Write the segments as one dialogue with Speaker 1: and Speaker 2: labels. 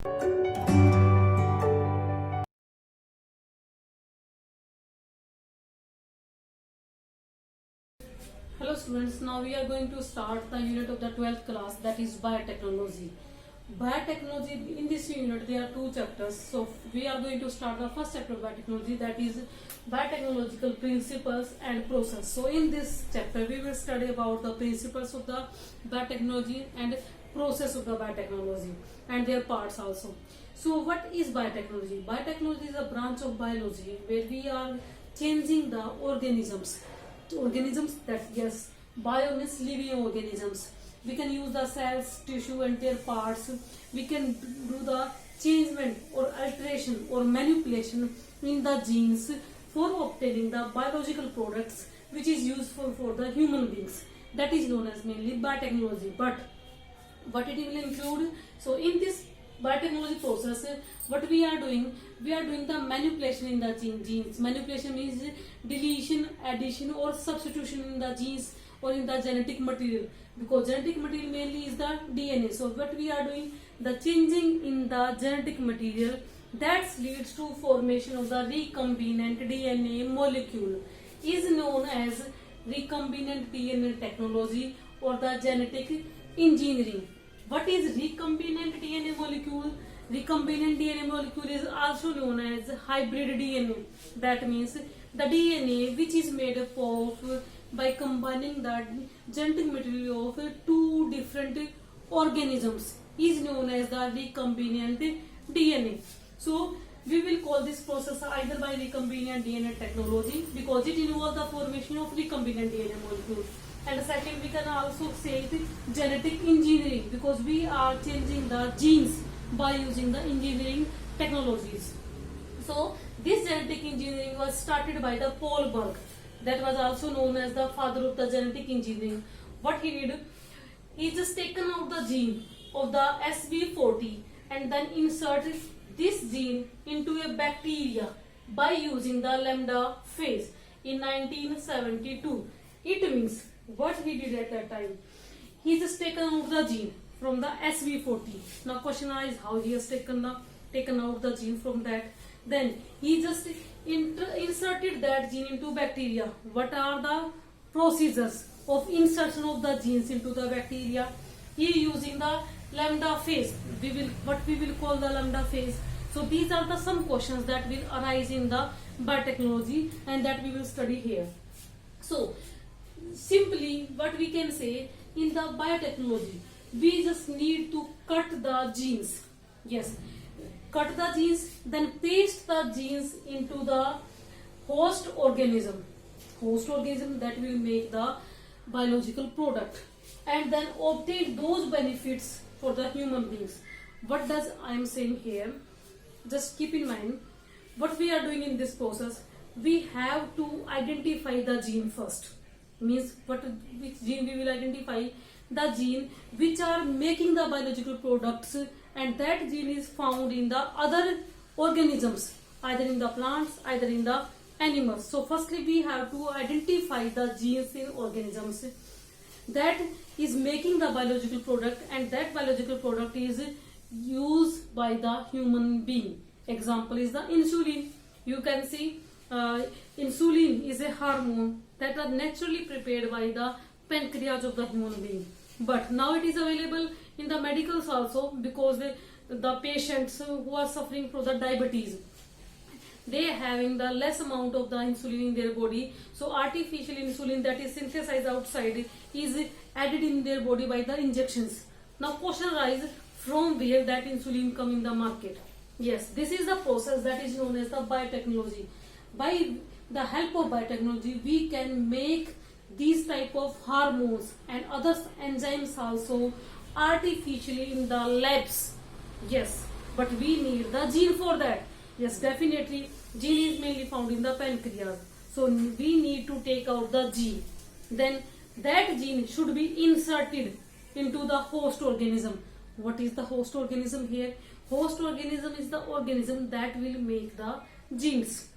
Speaker 1: Hello students, now we are going to start the unit of the 12th class, that is biotechnology. Biotechnology, in this unit there are two chapters. So we are going to start the first chapter of biotechnology, that is biotechnological principles and process. So in this chapter we will study about the principles of the biotechnology and process of the biotechnology and their parts also. So what is biotechnology? Biotechnology is a branch of biology where we are changing the organisms, that yes, bio means living organisms. We can use the cells, tissue and their parts. We can do the changement or alteration or manipulation in the genes for obtaining the biological products which is useful for the human beings. That is known as mainly biotechnology. But what it will include? So in this biotechnology process, what we are doing the manipulation in the genes. Manipulation means deletion, addition or substitution in the genes or in the genetic material, because genetic material mainly is the DNA. So what we are doing, the changing in the genetic material, that leads to formation of the recombinant DNA molecule, is known as recombinant DNA technology or the genetic engineering. What is recombinant DNA molecule? Recombinant DNA molecule is also known as hybrid DNA. That means the DNA which is made up of by combining the genetic material of two different organisms is known as the recombinant DNA. So we will call this process either by recombinant DNA technology because it involves the formation of recombinant DNA molecule. And second, we can also say it genetic engineering because we are changing the genes by using the engineering technologies. So this genetic engineering was started by the Paul Berg, that was also known as the father of the genetic engineering. What he did, he just taken out the gene of the SV40 and then inserted this gene into a bacteria by using the lambda phase in 1972. It means what he did at that time, he just taken out the gene from the SV40. Now question is how he has taken out the gene from that. Then he just inserted that gene into bacteria. What are the procedures of insertion of the genes into the bacteria? He using the lambda phase. We will call the lambda phase. So these are the some questions that will arise in the biotechnology and that we will study here. So simply what we can say, in the biotechnology we just need to cut the genes. Yes, cut the genes, then paste the genes into the host organism that will make the biological product and then obtain those benefits for the human beings. What does I am saying here? Just keep in mind what we are doing in this process. We have to identify the gene first. Means which gene we will identify? The gene which are making the biological products, and that gene is found in the other organisms, either in the plants, either in the animals. So firstly we have to identify the genes in organisms that is making the biological product, and that biological product is used by the human being. Example is the insulin. You can see insulin is a hormone that are naturally prepared by the pancreas of the human being. But now it is available in the medicals also, because the patients who are suffering from the diabetes, they are having the less amount of the insulin in their body. So artificial insulin that is synthesized outside is added in their body by the injections. Now question arises, from where that insulin come in the market? Yes, this is the process that is known as the biotechnology. By the help of biotechnology we can make these type of hormones and other enzymes also artificially in the labs. Yes, but we need the gene for that. Yes, definitely gene is mainly found in the pancreas. So we need to take out the gene. Then that gene should be inserted into the host organism. What is the host organism here? Host organism is the organism that will make the genes.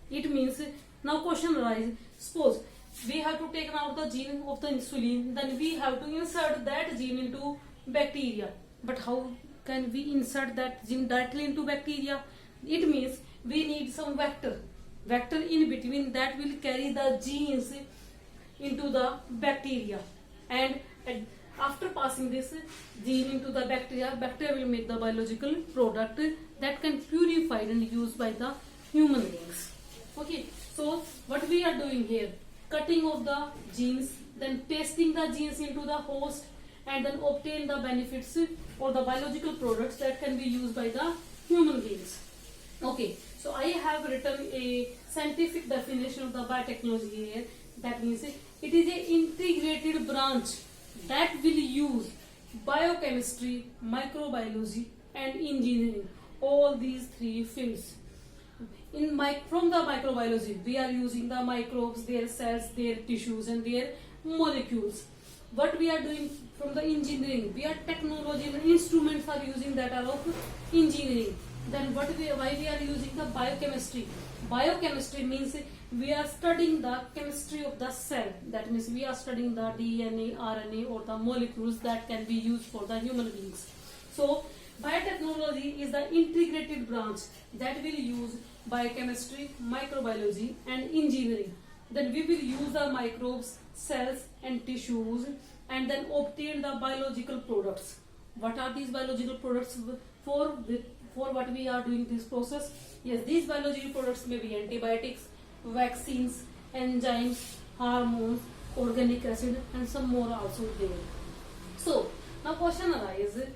Speaker 1: It means, now question arises, suppose we have to take out the gene of the insulin, then we have to insert that gene into bacteria. But how can we insert that gene directly into bacteria? It means we need some vector in between that will carry the genes into the bacteria, and after passing this gene into the bacteria will make the biological product that can purified and used by the human beings. Okay, so what we are doing here, cutting of the genes, then pasting the genes into the host, and then obtain the benefits or the biological products that can be used by the human beings. Okay, so I have written a scientific definition of the biotechnology here. That means it is an integrated branch that will use biochemistry, microbiology and engineering, all these three fields. From the microbiology, we are using the microbes, their cells, their tissues and their molecules. What we are doing from the engineering, we are technology and instruments are using that are of engineering. Then why we are using the biochemistry? Biochemistry means we are studying the chemistry of the cell. That means we are studying the DNA, RNA or the molecules that can be used for the human beings. So biotechnology is the integrated branch that will use biochemistry, microbiology and engineering. Then we will use the microbes, cells and tissues and then obtain the biological products. What are these biological products for what we are doing this process? Yes, these biological products may be antibiotics, vaccines, enzymes, hormones, organic acid and some more also there. So now question arises,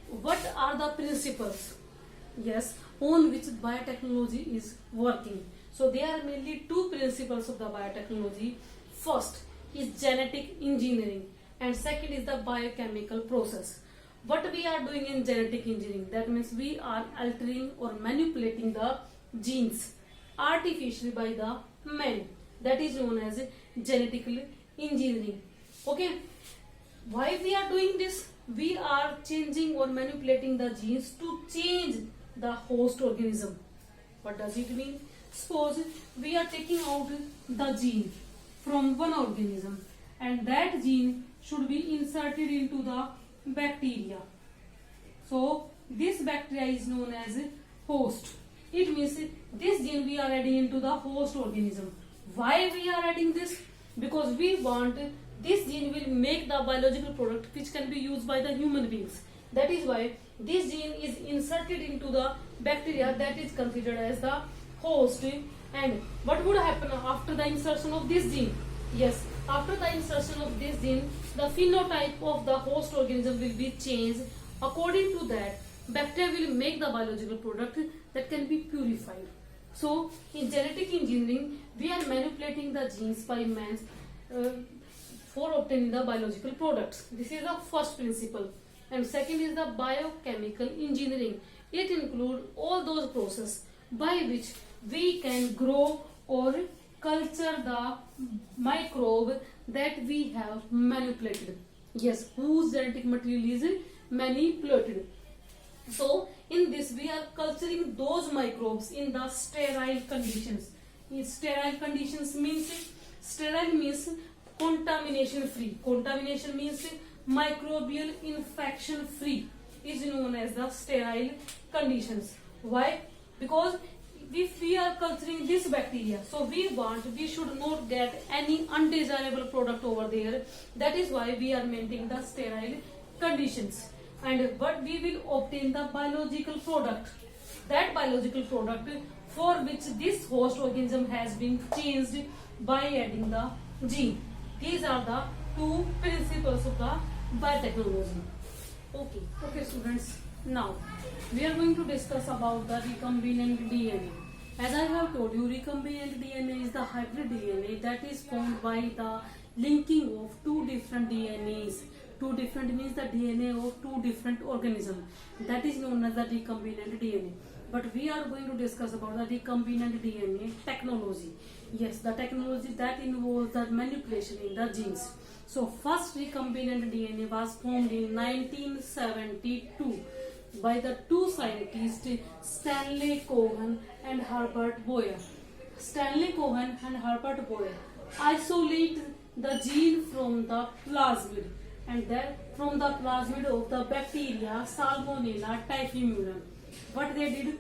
Speaker 1: what are the principles, yes, on which biotechnology is working? So there are mainly two principles of the biotechnology. First is genetic engineering and second is the biochemical process. What we are doing in genetic engineering, that means we are altering or manipulating the genes artificially by the man. That is known as genetic engineering. Okay, why we are doing this? We are changing or manipulating the genes to change the host organism. What does it mean? Suppose we are taking out the gene from one organism and that gene should be inserted into the bacteria. So this bacteria is known as host. It means this gene we are adding into the host organism. Why we are adding this? Because we want this gene will make the biological product which can be used by the human beings. That is why this gene is inserted into the bacteria that is considered as the host. And what would happen after the insertion of this gene? Yes, after the insertion of this gene, the phenotype of the host organism will be changed. According to that, bacteria will make the biological product that can be purified. So, in genetic engineering, we are manipulating the genes by man for obtaining the biological products. This is the first principle. And second is the biochemical engineering. It includes all those processes by which we can grow or culture the microbe that we have manipulated. Yes, whose genetic material is manipulated. So in this we are culturing those microbes in the sterile conditions. In sterile conditions means contamination free. Contamination means microbial infection free is known as the sterile conditions. Why? Because if we are culturing this bacteria, so we should not get any undesirable product over there. That is why we are maintaining the sterile conditions. And but we will obtain the biological product. That biological product for which this host organism has been changed by adding the gene. These are the two principles of the biotechnology. Okay students. Now we are going to discuss about the recombinant DNA. As I have told you, recombinant DNA is the hybrid DNA that is formed by the linking of two different DNAs. Two different means the DNA of two different organisms. That is known as the recombinant DNA. But we are going to discuss about the recombinant DNA technology. Yes, the technology that involves the manipulation in the genes. So first recombinant DNA was formed in 1972 by the two scientists Stanley Cohen and Herbert Boyer. Stanley Cohen and Herbert Boyer isolate the gene from the plasmid and then from the plasmid of the bacteria Salmonella typhimurium. What they did?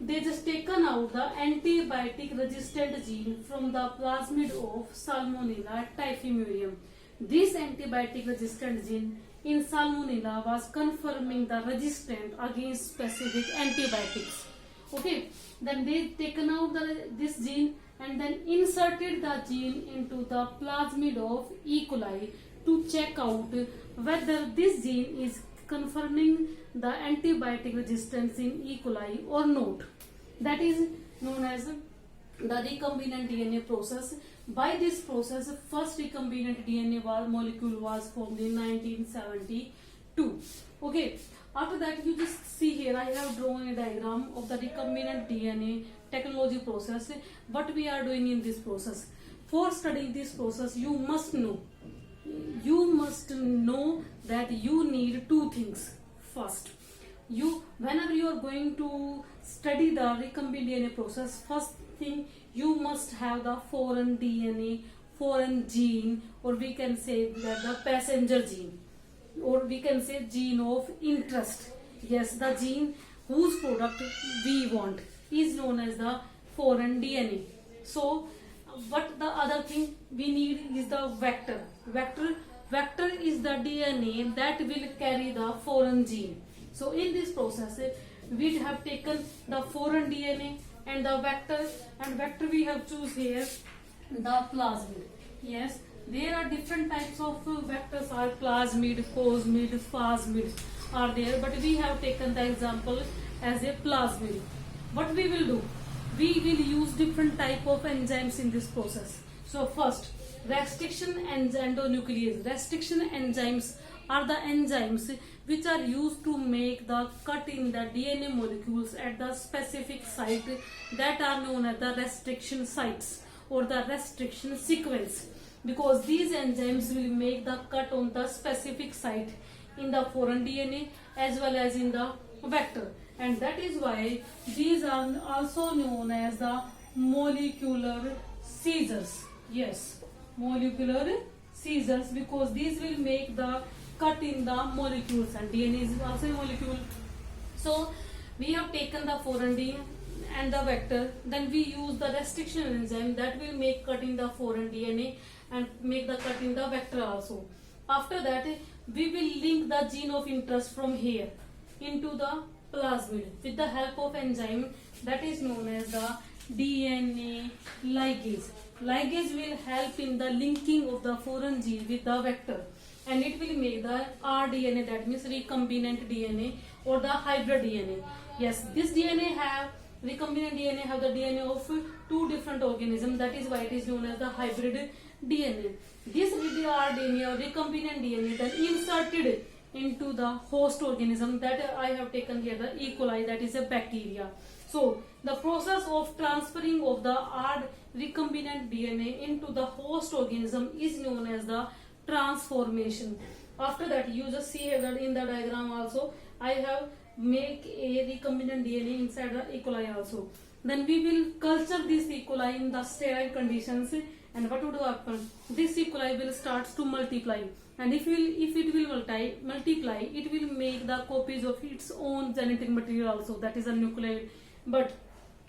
Speaker 1: They just taken out the antibiotic resistant gene from the plasmid of Salmonella typhimurium. This antibiotic resistant gene in Salmonella was confirming the resistance against specific antibiotics. Okay, then they taken out this gene and then inserted the gene into the plasmid of E. coli to check out whether this gene is confirming the antibiotic resistance in E. coli or not. That is known as the recombinant DNA process. By this process, first recombinant DNA molecule was formed in 1972. Okay, after that you just see here I have drawn a diagram of the recombinant DNA technology process. What we are doing in this process. For studying this process, you must know that you need two things. First, whenever you are going to study the recombinant DNA process, first thing you must have the foreign DNA, foreign gene, or we can say that the passenger gene, or we can say gene of interest. Yes, the gene whose product we want is known as the foreign DNA. So what the other thing we need is the vector. Vector is the DNA that will carry the foreign gene. So in this process we have taken the foreign DNA and the vector, and vector we have choose here the plasmid. Yes, there are different types of vectors are plasmid, cosmid, phasmid are there, but we have taken the example as a plasmid. What we will do? We will use different type of enzymes in this process. So first, restriction endonuclease. Restriction enzymes are the enzymes which are used to make the cut in the DNA molecules at the specific site that are known as the restriction sites or the restriction sequence, because these enzymes will make the cut on the specific site in the foreign DNA as well as in the vector, and that is why these are also known as the molecular scissors. Yes, molecular scissors, because these will make the cut in the molecules, and DNA is also a molecule. So we have taken the foreign DNA and the vector, then we use the restriction enzyme that will make cut in the foreign DNA and make the cut in the vector also. After that we will link the gene of interest from here into the plasmid with the help of enzyme that is known as the DNA ligase. Ligase will help in the linking of the foreign gene with the vector, and it will make the rDNA, that means recombinant DNA or the hybrid DNA. Yes, this DNA have recombinant DNA have the DNA of two different organisms, that is why it is known as the hybrid DNA. This rDNA or recombinant DNA then inserted into the host organism, that I have taken here the E. coli, that is a bacteria. So the process of transferring of the recombinant DNA into the host organism is known as the transformation. After that, you just see here that in the diagram also I have make a recombinant DNA inside the E. coli also. Then we will culture this E. coli in the sterile conditions, and what would happen? This E. coli will start to multiply, and if it will multiply, it will make the copies of its own genetic material also, that is a nucleotide. But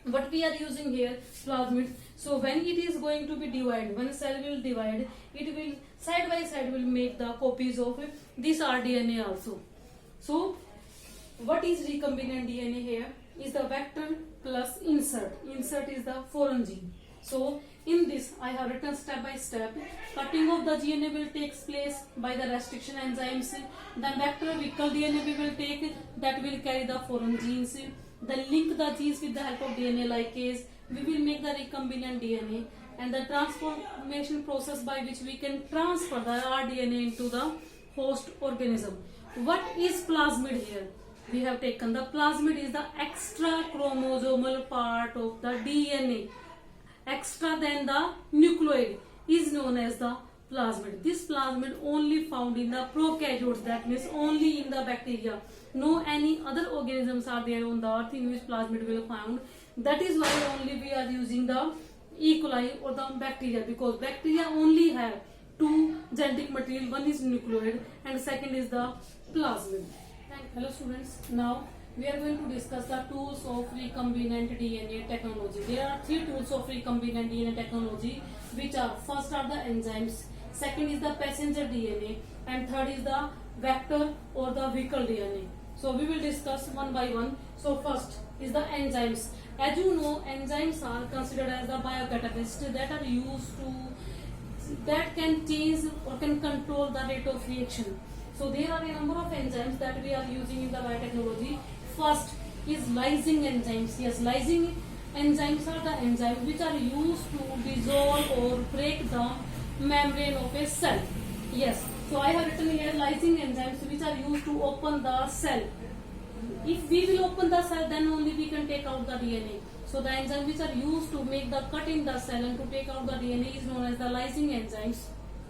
Speaker 1: what we are using here, plasmid. So when it is going to be divided, when cell will divide, it will side by side will make the copies of this rDNA also. So what is recombinant DNA here? Is the vector plus insert. Insert is the foreign gene. So in this I have written step by step. Cutting of the DNA will take place by the restriction enzymes. Then vector vehicle DNA we will take, that will carry the foreign genes. Then link the genes with the help of DNA ligase. We will make the recombinant DNA, and the transformation process by which we can transfer the rDNA into the host organism. What is plasmid here? We have taken the plasmid is the extra chromosomal part of the DNA, extra than the nucleoid, is known as the plasmid. This plasmid only found in the prokaryotes, that means only in the bacteria. No any other organisms are there on the earth in which plasmid will found. That is why only we are using the E. coli or the bacteria, because bacteria only have two genetic material. One is nucleoid and second is the plasmid. Hello students. Now we are going to discuss the tools of recombinant DNA technology. There are three tools of recombinant DNA technology, which are: first are the enzymes, second is the passenger DNA, and third is the vector or the vehicle DNA. So we will discuss one by one. So first is the enzymes. As you know, enzymes are considered as the biocatalysts that are used that can change or can control the rate of reaction. So there are a number of enzymes that we are using in the biotechnology. First is lysing enzymes. Yes, lysing enzymes are the enzymes which are used to dissolve or break the membrane of a cell. Yes, so I have written here lysing enzymes which are used to open the cell. If we will open the cell, then only we can take out the DNA. So the enzymes which are used to make the cut in the cell and to take out the DNA is known as the lysing enzymes.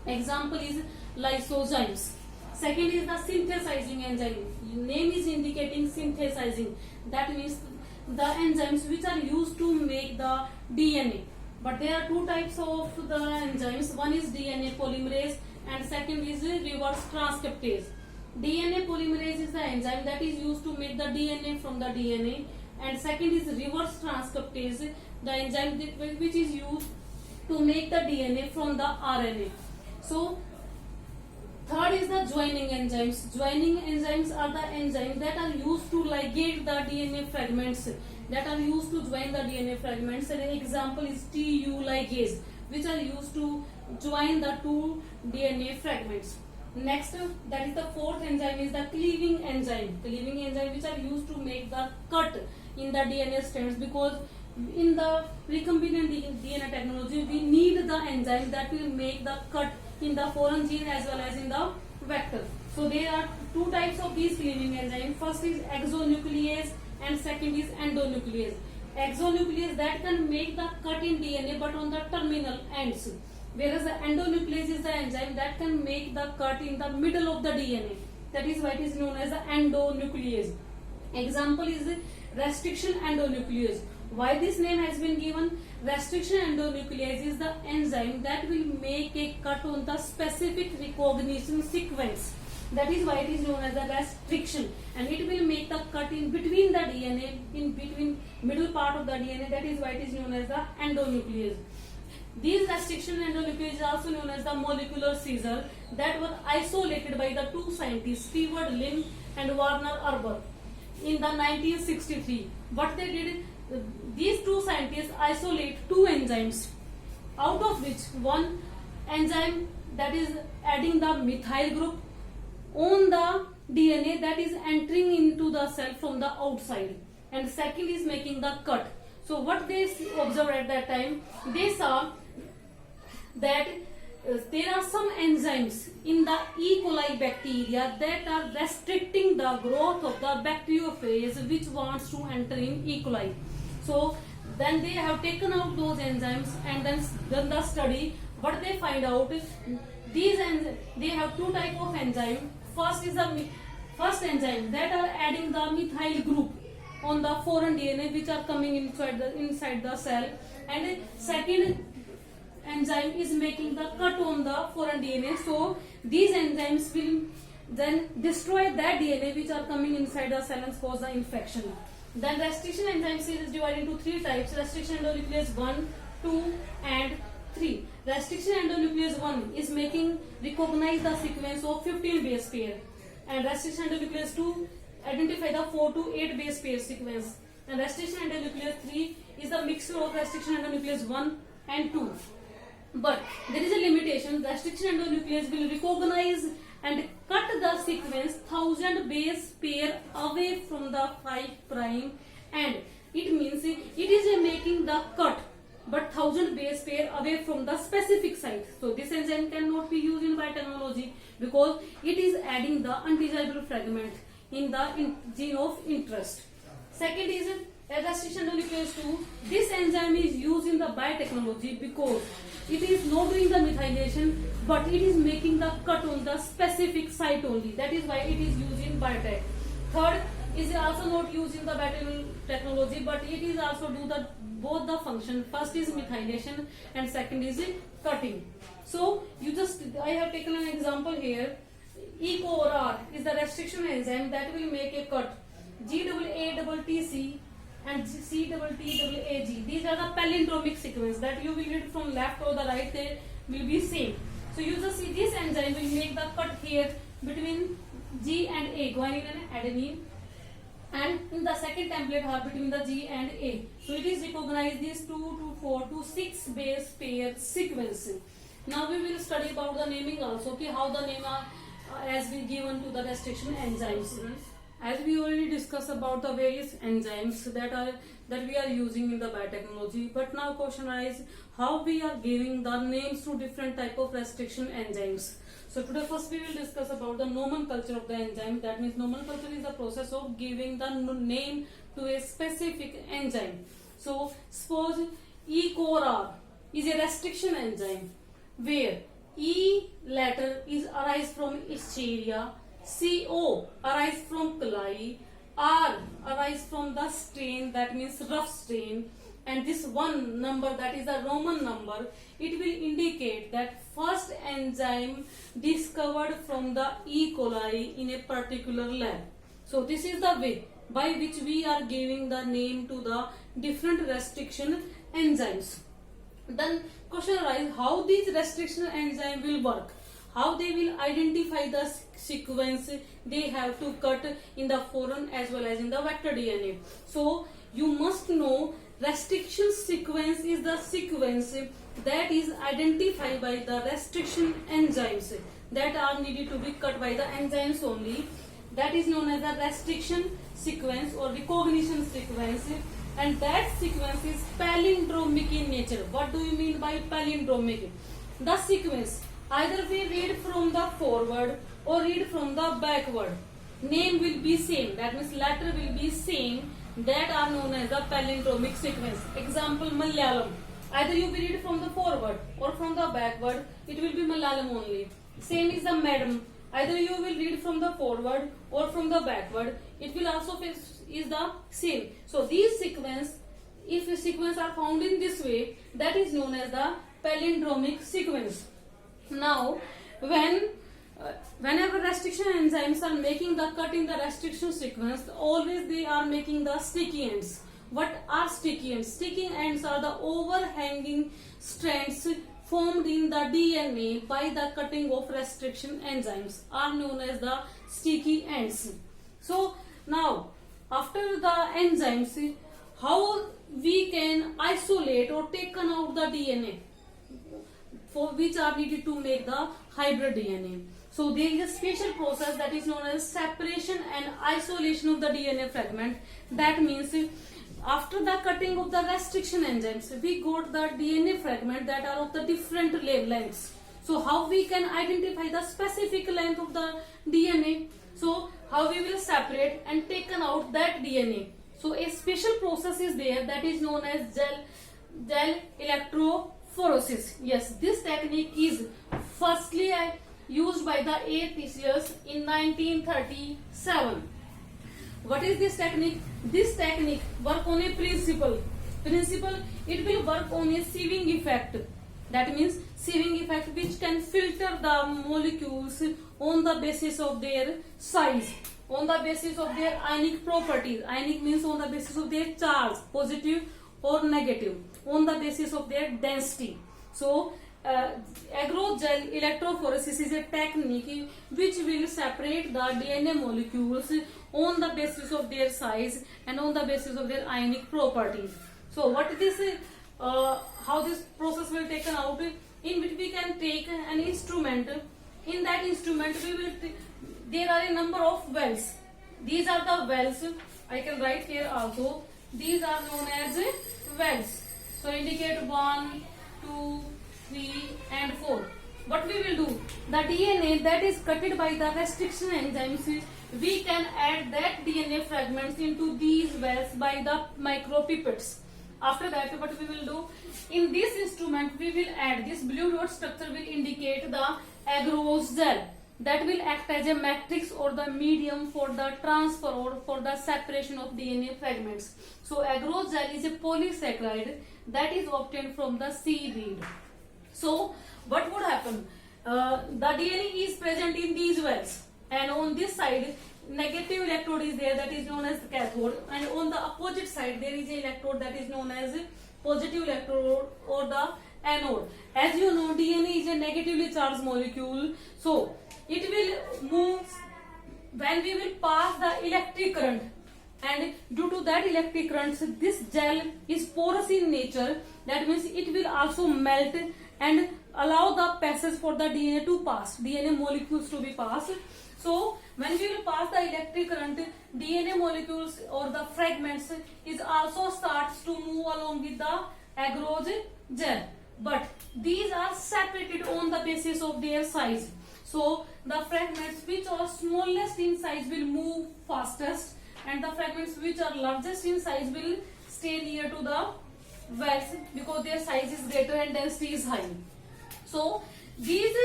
Speaker 1: Example is lysozymes. Second is the synthesizing enzyme. Name is indicating synthesizing. That means the enzymes which are used to make the DNA. But there are two types of the enzymes. One is DNA polymerase and second is reverse transcriptase. DNA polymerase is the enzyme that is used to make the DNA from the DNA, and second is reverse transcriptase, the enzyme which is used to make the DNA from the RNA. So third is the joining enzymes. Joining enzymes are the enzymes that are used to ligate the DNA fragments, that are used to join the DNA fragments. And an example is TU ligase, which are used to join the two DNA fragments. Next, that is the fourth enzyme, is the cleaving enzyme. Cleaving enzyme which are used to make the cut in the DNA strands, because in the recombinant DNA technology we need the enzyme that will make the cut in the foreign gene as well as in the vector. So there are two types of these cleaving enzymes. First is exonuclease and second is endonuclease. Exonuclease that can make the cut in DNA but on the terminal ends, whereas the endonuclease is the enzyme that can make the cut in the middle of the DNA. That is why it is known as the endonuclease. Example is restriction endonuclease. Why this name has been given? Restriction endonuclease is the enzyme that will make a cut on the specific recognition sequence. That is why it is known as the restriction, and it will make the cut in between the DNA, in between middle part of the DNA. That is why it is known as the endonuclease. These restriction endonuclease is also known as the molecular scissor that were isolated by the two scientists, Stewart Lim and Werner Erber, in the 1963. What they did, these two scientists isolate two enzymes, out of which one enzyme that is adding the methyl group on the DNA that is entering into the cell from the outside, and second is making the cut. So what they observed at that time, they saw that there are some enzymes in the E. coli bacteria that are restricting the growth of the bacteriophage which wants to enter in E. coli. So then they have taken out those enzymes and then done the study. What they find out is they have two type of enzyme. First is the first enzyme that are adding the methyl group on the foreign DNA which are coming inside the cell, and second enzyme is making the cut on the foreign DNA. So these enzymes will then destroy that DNA which are coming inside the cell and cause the infection. Then restriction enzymes is divided into three types: restriction endonuclease 1, 2 and 3. Restriction endonuclease 1 is recognize the sequence of 15 base pair, and restriction endonuclease 2 identify the 4 to 8 base pair sequence, and restriction endonuclease 3 is the mixture of restriction endonuclease 1 and 2. But there is a limitation. Restriction endonuclease will recognize and cut the sequence 1000 base pair away from the 5 prime, and it means it is making the cut but 1000 base pair away from the specific site. So this enzyme cannot be used in biotechnology because it is adding the undesirable fragment in the gene of interest. Second is restriction endonuclease 2. This enzyme is used in the biotechnology because it is not doing the methylation but it is making the cut on the specific site only. That is why it is used in biotech. Third is also not used in the biotechnology, but it is also do the both the function. First is methylation and second is cutting. So you just, I have taken an example here. EcoRR is the restriction enzyme that will make a cut. GAATTC and CTTAG. These are the palindromic sequence that you will read from left or the right. They will be same. So you just see this enzyme will make the cut here between G and A, guanine and adenine, and in the second template are between the G and A. So it is recognized this 2 to 4 to 6 base pair sequence. Now we will study about the naming also, okay, how the name are as we given to the restriction enzymes. As we already discussed about the various enzymes that we are using in the biotechnology, but now question arises how we are giving the names to different type of restriction enzymes. So today first we will discuss about the nomenclature of the enzyme. That means nomenclature is the process of giving the name to a specific enzyme. So suppose EcoRR is a restriction enzyme where E letter is arise from Escherichia, CO arise from coli, R arise from the strain, that means rough strain, and this one number, that is the Roman number, it will indicate that first enzyme discovered from the E. coli in a particular lab. So this is the way by which we are giving the name to the different restriction enzymes. Then question arises how these restriction enzyme will work, how they will identify the sequence they have to cut in the foreign as well as in the vector DNA. So you must know restriction sequence is the sequence that is identified by the restriction enzymes that are needed to be cut by the enzymes only. That is known as the restriction sequence or recognition sequence, and that sequence is palindromic in nature. What do you mean by palindromic? The sequence either we read from the forward or read from the backward, name will be same, that means letter will be same, that are known as the palindromic sequence. Example Malayalam, either you will read from the forward or from the backward, it will be Malayalam only. Same is the madam, either you will read from the forward or from the backward, it will also is the same. So these sequence, if a sequence are found in this way, that is known as the palindromic sequence. Now whenever restriction enzymes are making the cut in the restriction sequence, always they are making the sticky ends. What are sticky ends? Sticky ends are the overhanging strands formed in the DNA by the cutting of restriction enzymes, are known as the sticky ends. So now after the enzymes, how we can isolate or taken out the DNA for which are needed to make the hybrid DNA. So there is a special process that is known as separation and isolation of the DNA fragment. That means after the cutting of the restriction enzymes, we got the DNA fragment that are of the different lengths. So how we can identify the specific length of the DNA? So how we will separate and taken out that DNA? So a special process is there that is known as gel electrophoresis. Yes, this technique is firstly used by the A. Theseus in 1937. What is this technique? This technique work on a principle. It will work on a sieving effect. That means sieving effect which can filter the molecules on the basis of their size, on the basis of their ionic properties. Ionic means on the basis of their charge, positive or negative, on the basis of their density. So agrogel electrophoresis is a technique which will separate the DNA molecules on the basis of their size and on the basis of their ionic properties. So what this how this process will taken out, in which we can take an instrument. In that instrument we will there are a number of wells. These are the wells. I can write here also. These are known as wells. So indicate 1, 2, 3 and 4. What we will do, the DNA that is cutted by the restriction enzymes, we can add that DNA fragments into these wells by the micropipettes. After that, what we will do, in this instrument we will add this blue dot structure will indicate the agarose gel. that will act as a matrix or the medium for the transfer or for the separation of DNA fragments. So agarose gel is a polysaccharide that is obtained from the seaweed. So what would happen? The DNA is present in these wells, and on this side negative electrode is there, that is known as cathode, and on the opposite side there is an electrode that is known as positive electrode or the anode. As you know, DNA is a negatively charged molecule, so it will move when we will pass the electric current, and due to that electric current, this gel is porous in nature. That means it will also melt and allow the passage for the DNA to pass, DNA molecules to be passed. So when we will pass the electric current, DNA molecules or the fragments is also starts to move along with the agarose gel, but these are separated on the basis of their size. So the fragments which are smallest in size will move fastest, and the fragments which are largest in size will stay near to the wells because their size is greater and density is high. So these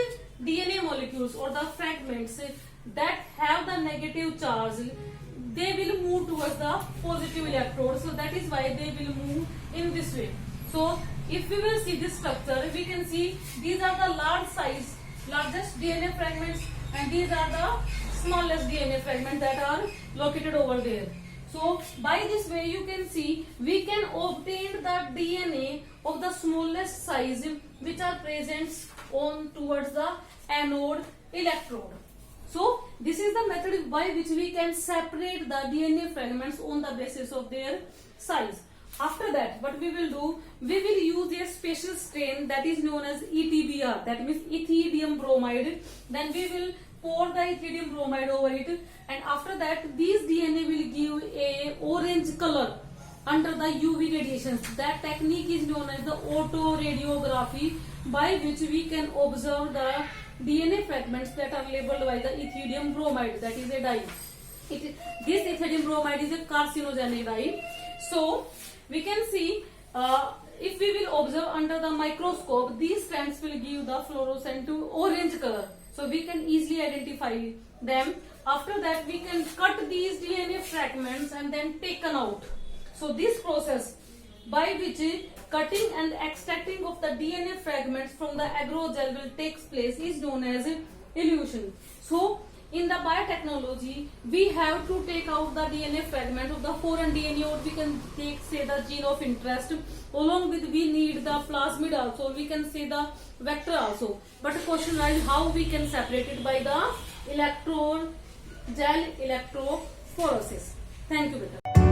Speaker 1: DNA molecules or the fragments that have the negative charge, they will move towards the positive electrode. So that is why they will move in this way. So if we will see this structure, we can see these are the largest DNA fragments, and these are the smallest DNA fragments that are located over there. So by this way you can see we can obtain the DNA of the smallest size which are present on towards the anode electrode. So this is the method by which we can separate the DNA fragments on the basis of their size. After that, what we will do, we will use a special strain that is known as ETBr, that means ethidium bromide. Then we will pour the ethidium bromide over it, and after that these DNA will give a orange color under the UV radiations. That technique is known as the autoradiography, by which we can observe the DNA fragments that are labeled by the ethidium bromide, that is a dye. This ethidium bromide is a carcinogenic dye. So we can see if we will observe under the microscope, these strands will give the fluorescent orange color. So we can easily identify them. After that we can cut these DNA fragments and then taken out. So this process by which cutting and extracting of the DNA fragments from the agarose gel will take place is known as elution. So in the biotechnology, we have to take out the DNA fragment of the foreign DNA, or we can take, say, the gene of interest. Along with we need the plasmid also, we can say the vector also. But the question is how we can separate it by the gel electrophoresis. Thank you, beta.